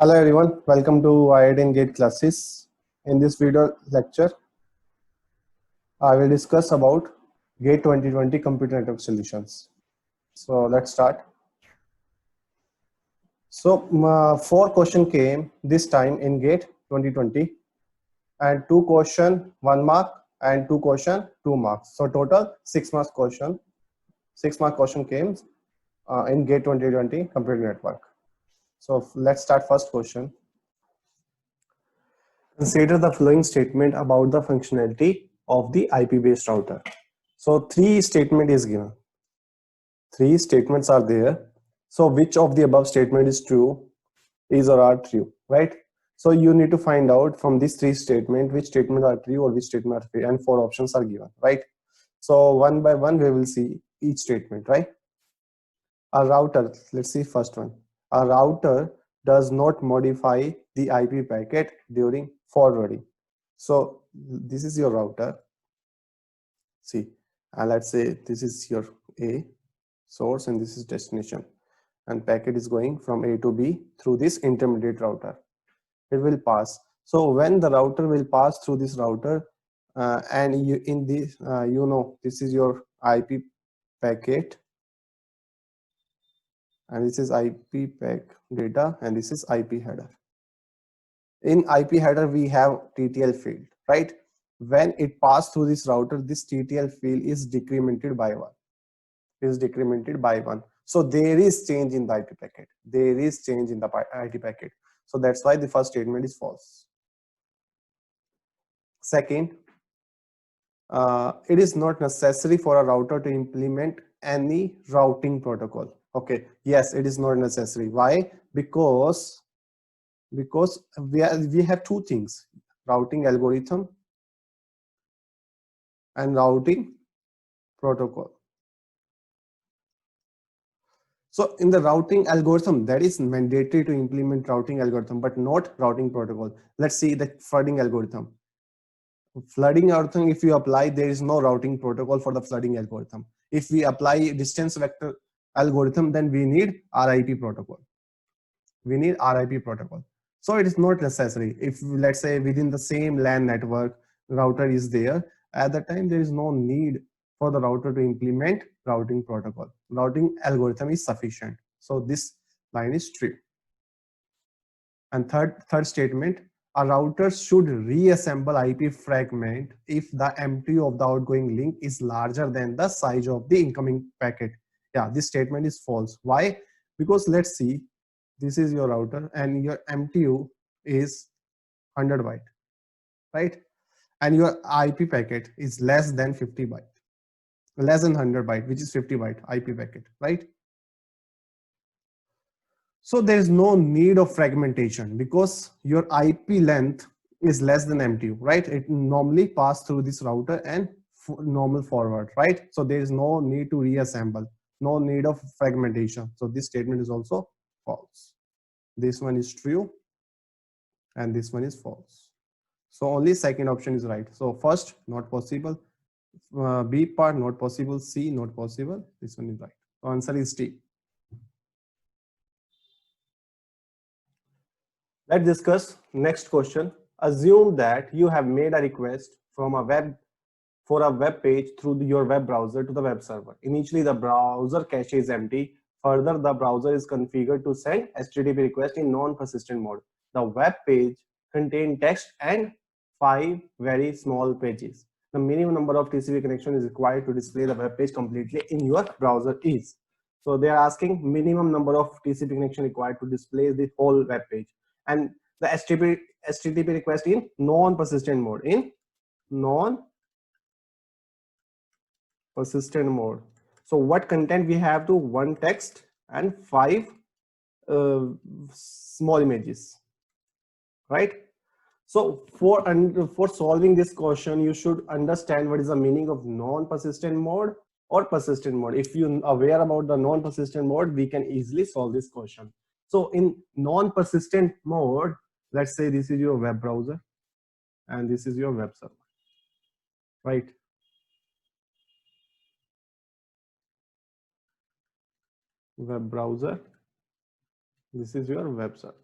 Hello everyone, welcome to IIT Gate classes. In this video lecture, I will discuss about Gate 2020 computer network solutions. So let's start. So 4 questions came this time in Gate 2020 and 2 questions 1 mark and 2 questions 2 marks. So total 6 marks question. 6 mark question came in Gate 2020 computer network. So let's start first question. Consider the following statement about the functionality of the IP-based router. So 3 statement is given. 3 statements are there. So which of the above statement is true, is or are true, right? So you need to find out from these 3 statement which statement are true or which statement are false, and 4 options are given, right? So one by one we will see each statement, right? A router, let's see first one. A router does not modify the IP packet during forwarding. So this is your router. See, let's say this is your A source and this is destination, and packet is going from A to B through this intermediate router. It will pass. So when the router will pass through this router, and you in this, this is your IP packet, and this is IP pack data, and this is IP header. In IP header we have TTL field, right? When it passed through this router, this TTL field is decremented by 1. So there is change in the IP packet. There is change in the IP packet. So that's why the first statement is false. Second, it is not necessary for a router to implement any routing protocol. Okay, yes, it is not necessary. Why? Because we have 2 things: routing algorithm and routing protocol. So in the routing algorithm, that is mandatory to implement routing algorithm, but not routing protocol. Let's see the flooding algorithm. Flooding algorithm, if you apply, there is no routing protocol for the flooding algorithm. If we apply distance vector algorithm, then we need RIP protocol. So it is not necessary. If let's say within the same LAN network, router is there, at that time there is no need for the router to implement routing protocol. Routing algorithm is sufficient. So this line is true. And third statement, a router should reassemble IP fragment if the MTU of the outgoing link is larger than the size of the incoming packet. Yeah, this statement is false. Why? Because let's see, this is your router and your MTU is 100 byte, right? And your IP packet is less than 50 byte, less than 100 byte, which is 50 byte IP packet, right? So there is no need of fragmentation because your IP length is less than MTU, right? It normally pass through this router and normal forward, right? So there is no need to reassemble, no need of fragmentation. So this statement is also false. This one is true and this one is false. So only second option is right. So first, not possible. B part, not possible. C, not possible. This one is right. So answer is D. Let's discuss next question. Assume that you have made a request from a web page through your web browser to the web server. Initially, the browser cache is empty. Further, the browser is configured to send HTTP request in non-persistent mode. The web page contains text and 5 very small pages. The minimum number of TCP connection is required to display the web page completely in your browser is. So they are asking minimum number of TCP connection required to display the whole web page, and the HTTP request in non-persistent mode. In non-persistent mode. So what content we have to 1 text and 5 small images, right? So for solving this question, you should understand what is the meaning of non-persistent mode or persistent mode. If you are aware about the non-persistent mode, we can easily solve this question. So in non-persistent mode, let's say this is your web browser and this is your web server, right? Web browser, this is your web server.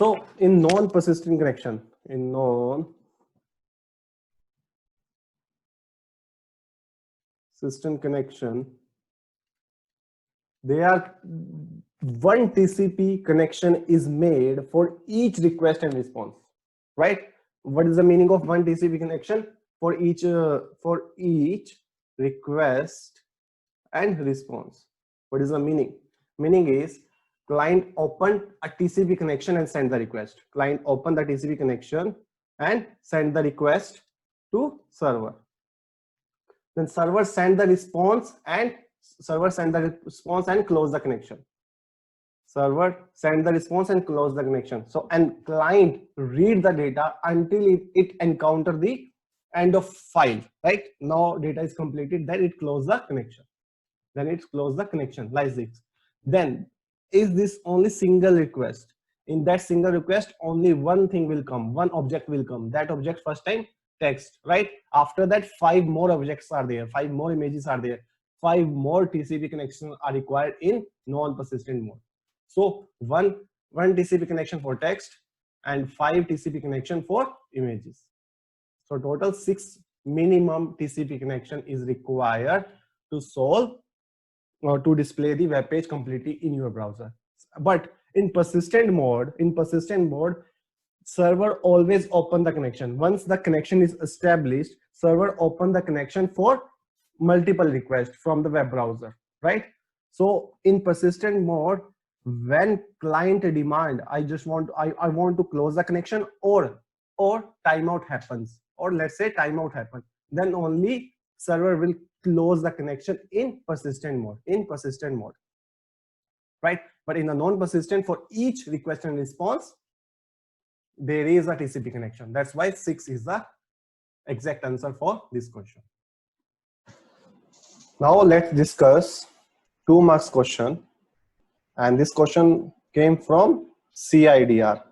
So in non-persistent connection, in non-persistent connection, they are one TCP connection is made for each request and response, right? What is the meaning of one TCP connection? For each request and response. What is the meaning? Meaning is client open a TCP connection and send the request. Client open the TCP connection and send the request to server. Then server send the response and close the connection. Server send the response and close the connection. So and client read the data until it encounter the end of file. Right now data is completed. Then it close the connection. Like this. Then is this only single request? In that single request, only one thing will come. One object will come. That object first time text. Right. After that, 5 more objects are there. 5 more images are there. 5 more TCP connections are required in non-persistent mode. So one TCP connection for text and 5 TCP connection for images. So total 6 minimum TCP connection is required to solve or to display the web page completely in your browser. But in persistent mode, server always open the connection. Once the connection is established, server open the connection for multiple requests from the web browser, right? So in persistent mode, when client demand, I want to close the connection, or timeout happens, or let's say timeout happens, then only server will close the connection in persistent mode, right? But in the non-persistent, for each request and response, there is a TCP connection. That's why 6 is the exact answer for this question. Now let's discuss 2 marks question, and this question came from CIDR,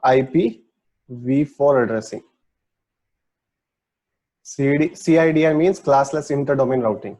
IPv4 addressing. CIDR means classless interdomain routing.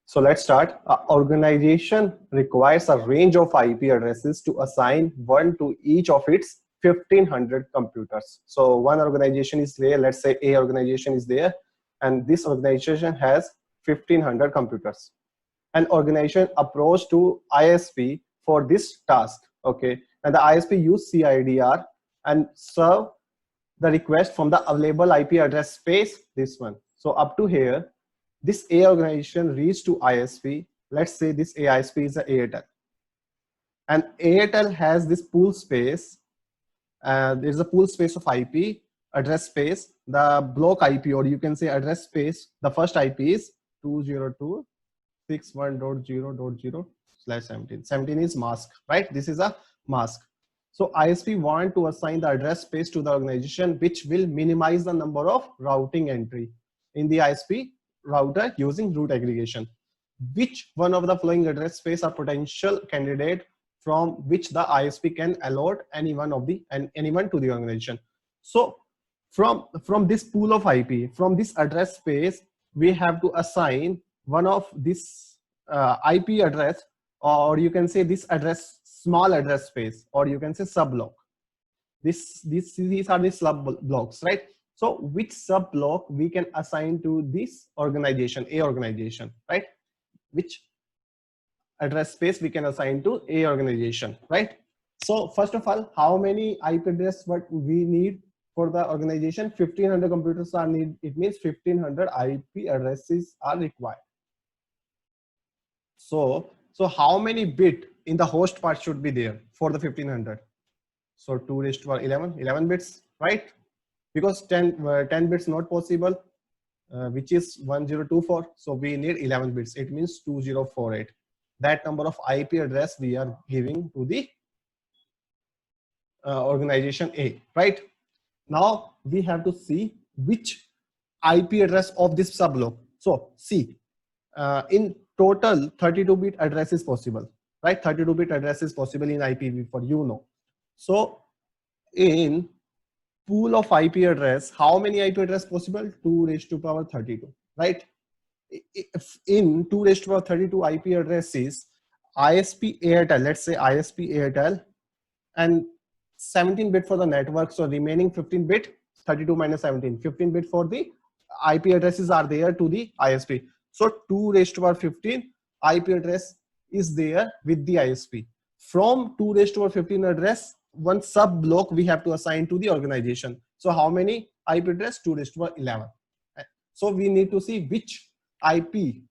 So let's start. An organization requires a range of IP addresses to assign one to each of its 1500 computers. So one organization is there, let's say A organization is there, and this organization has 1500 computers. An organization approached to ISP for this task, okay, and the ISP use CIDR and serve the request from the available IP address space, this one. So up to here, this A organization reached to ISP. Let's say this ISP is a Airtel, and Airtel has this pool space. There's a pool space of IP address space. The block IP, or you can say address space, the first IP is 202.61.0.0/17. 17 is mask, right? This is a mask. So ISP want to assign the address space to the organization, which will minimize the number of routing entry in the ISP router using root aggregation. Which one of the following address space are potential candidate from which the ISP can allot anyone to the organization? So from this pool of IP, from this address space, we have to assign one of this IP address, or you can say this address, small address space, or you can say sub block. These are the sub blocks, right? So which sub block we can assign to this organization, A organization, right? Which address space we can assign to A organization, right? So first of all, how many IP address what we need for the organization? 1500 computers are need. It means 1500 IP addresses are required. So how many bit in the host part should be there for the 1500? So 2 raised to the power 11 bits, right? Because 10 bits not possible, which is 1024. So we need 11 bits. It means 2048. That number of IP address we are giving to the organization A, right? Now we have to see which IP address of this subblock. So see, in total 32-bit address is possible, right? 32-bit address is possible in IPv4, you know. So in pool of IP address, how many IP address possible? 2 raised to the power 32, right? If in 2 raised to the power 32 IP addresses, ISP Airtel, let's say ISP Airtel, and 17 bit for the network, so remaining 15 bit, 32 minus 17, 15 bit for the IP addresses are there to the ISP. So 2 raised to power 15 IP address is there with the ISP. From 2 raised to power 15 address, one sub block we have to assign to the organization. So how many IP address? 2 raised to power 11. So we need to see which IP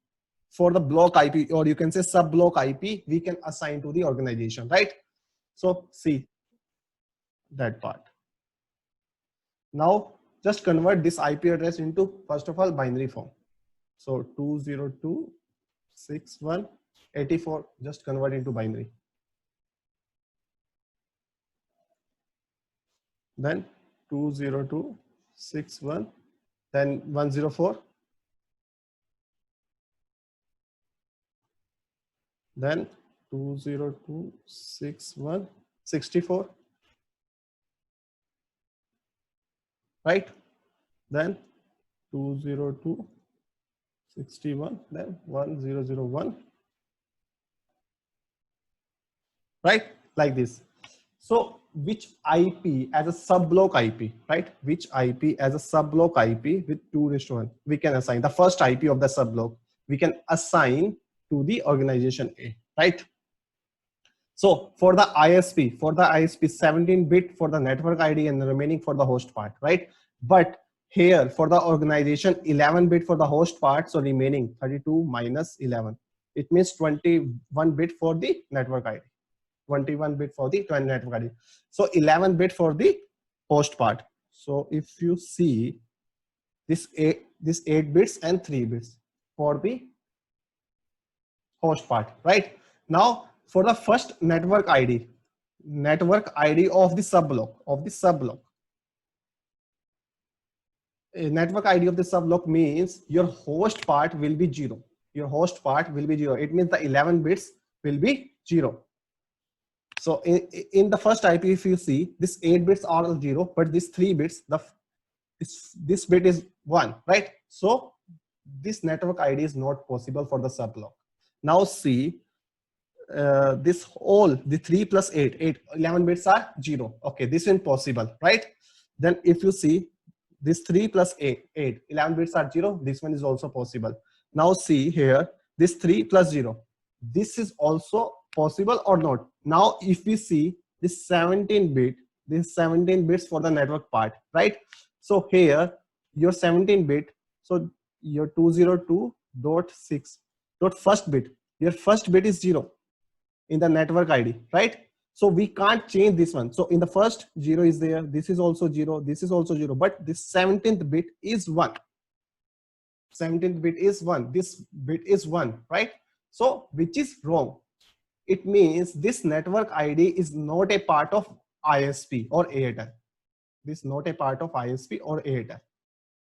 for the block IP, or you can say sub block IP, we can assign to the organization, right? So see that part. Now just convert this IP address into, first of all, binary form. So 202.61.84, just convert into binary. Then 202.61, then 104, then 202.61.64, right? Then 202.61, then 1001, right? Like this. So which IP as a sub block IP, right? Which IP as a sub block IP with 2 raised to 1 we can assign? The first IP of the sub block we can assign to the organization A, right? So for the ISP, 17 bit for the network ID and the remaining for the host part, right? But here for the organization, 11 bit for the host part, so remaining 32 minus 11, it means 21 bit for the network ID, 21 bit for the network ID. So 11 bit for the host part. So if you see this 8 bits and 3 bits for the host part, right? Now for the first network ID of the sub block, network ID of the sub block means your host part will be 0. It means the 11 bits will be 0. So in the first IP, if you see, this 8 bits are 0, but this 3 bits, this bit is 1, right? So this network ID is not possible for the sub block. Now see, this whole, the 3 plus 8, 11 bits are 0. Okay, this is impossible, right? Then if you see this 3 plus 8, 11 bits are 0. This one is also possible. Now see here, this 3 plus 0. This is also possible or not? Now if we see this 17 bits for the network part, right? So here your 17 bit, so your 202.6 first bit, your first bit is 0 in the network ID, right? So we can't change this one. So in the first, 0 is there, this is also 0, this is also 0, but this 17th bit is 1. 17th bit is 1, this bit is 1, right? So which is wrong? It means this network ID is not a part of ISP or Airtel. This is not a part of ISP or Airtel,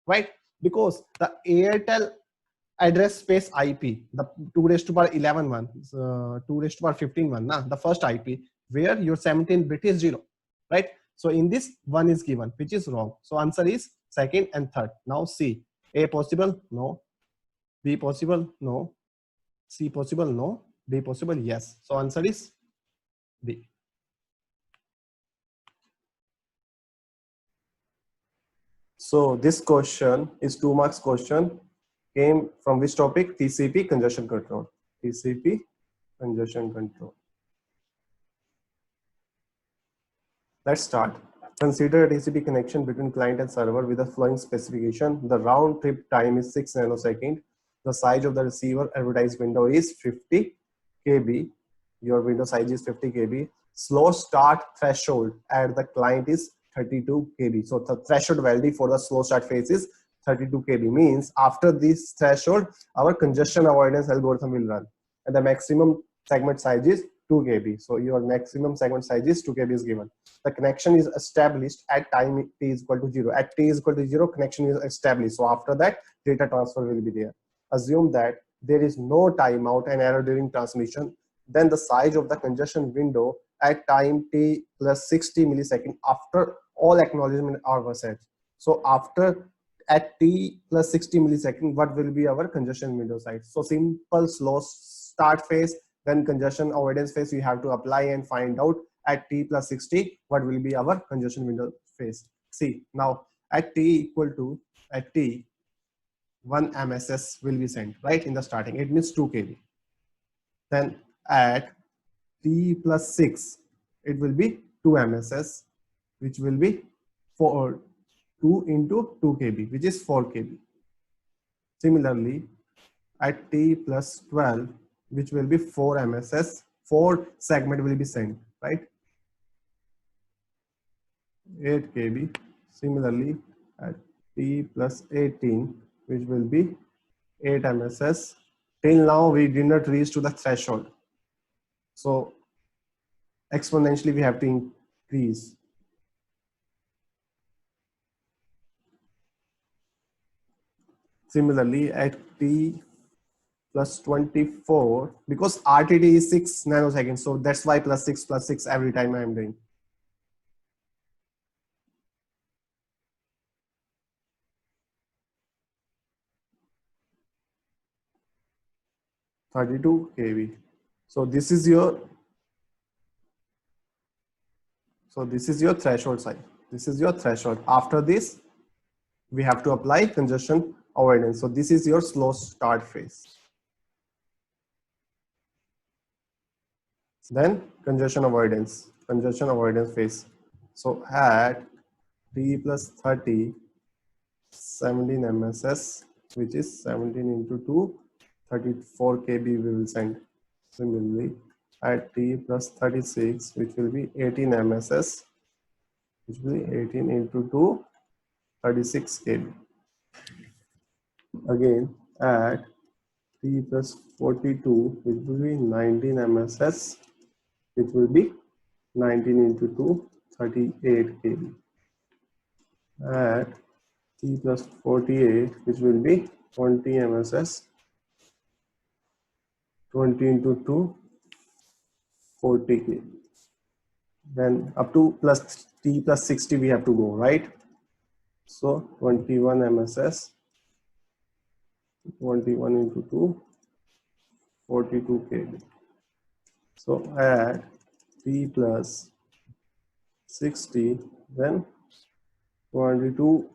right? Because the Airtel address space IP, the 2 raised to power 11 one, 2 raised to power 15 one, the first IP where your 17 bit is 0, right? So in this, 1 is given, which is wrong. So answer is second and third. Now C, A possible? No. B possible? No. C possible? No. D possible? Yes. So answer is D. So this question is 2 marks question. Came from which topic? TCP congestion control. TCP congestion control. Let's start. Consider a TCP connection between client and server with the following specification. The round trip time is 6 nanoseconds. The size of the receiver advertised window is 50 KB. Your window size is 50 KB. Slow start threshold at the client is 32 KB. So the threshold value for the slow start phase is 32 KB. Means after this threshold, our congestion avoidance algorithm will run. And the maximum segment size is 2 KB. So your maximum segment size is 2 KB is given. The connection is established at time t is equal to 0. At t is equal to 0, connection is established. So after that, data transfer will be there. Assume that there is no timeout and error during transmission. Then the size of the congestion window at time t plus 60 millisecond after all acknowledgement are set. So after at t plus 60 millisecond, what will be our congestion window size? So simple slow start phase, then congestion avoidance phase you have to apply and find out at t plus 60, what will be our congestion window phase? See, now at t equal to, at t, 1 MSS will be sent, right, in the starting. It means 2 kV. Then at t plus 6, it will be 2 MSS, which will be 2 into 2 kV, which is 4 kV. Similarly, at t plus 12, which will be 4 MSS, 4 segment will be sent, right? 8 kV. Similarly, at t plus 18, which will be 8 MSS. Till now, we did not reach to the threshold. So exponentially, we have to increase. Similarly, at t plus 24, because RTD is 6 nanoseconds, so that's why plus 6 every time I am doing. 32 kV. So this is your threshold side. This is your threshold. After this, we have to apply congestion avoidance. So this is your slow start phase. Then congestion avoidance phase. So at t plus 30, 17 MSS, which is 17 into 2, 34 kb we will send. Similarly, at t plus 36, which will be 18 MSS, which will be 18 into 2, 36 kb. Again, at t plus 42, which will be 19 MSS, which will be 19 into 2, 38 kb. At t plus 48, which will be 20 MSS, 20 into 2, 40 kb. Then up to plus t plus 60 we have to go, right? So 21 MSS, 21 into 2, 42 kb. So at t plus 60, then 22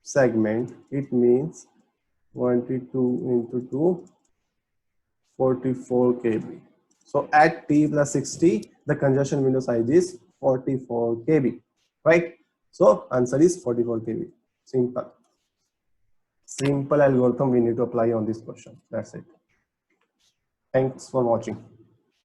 segment, it means 22 into 2, 44 kb. So at t plus 60, the congestion window size is 44 kb, right? So answer is 44 kb. Simple algorithm we need to apply on this question. That's it. Thanks for watching.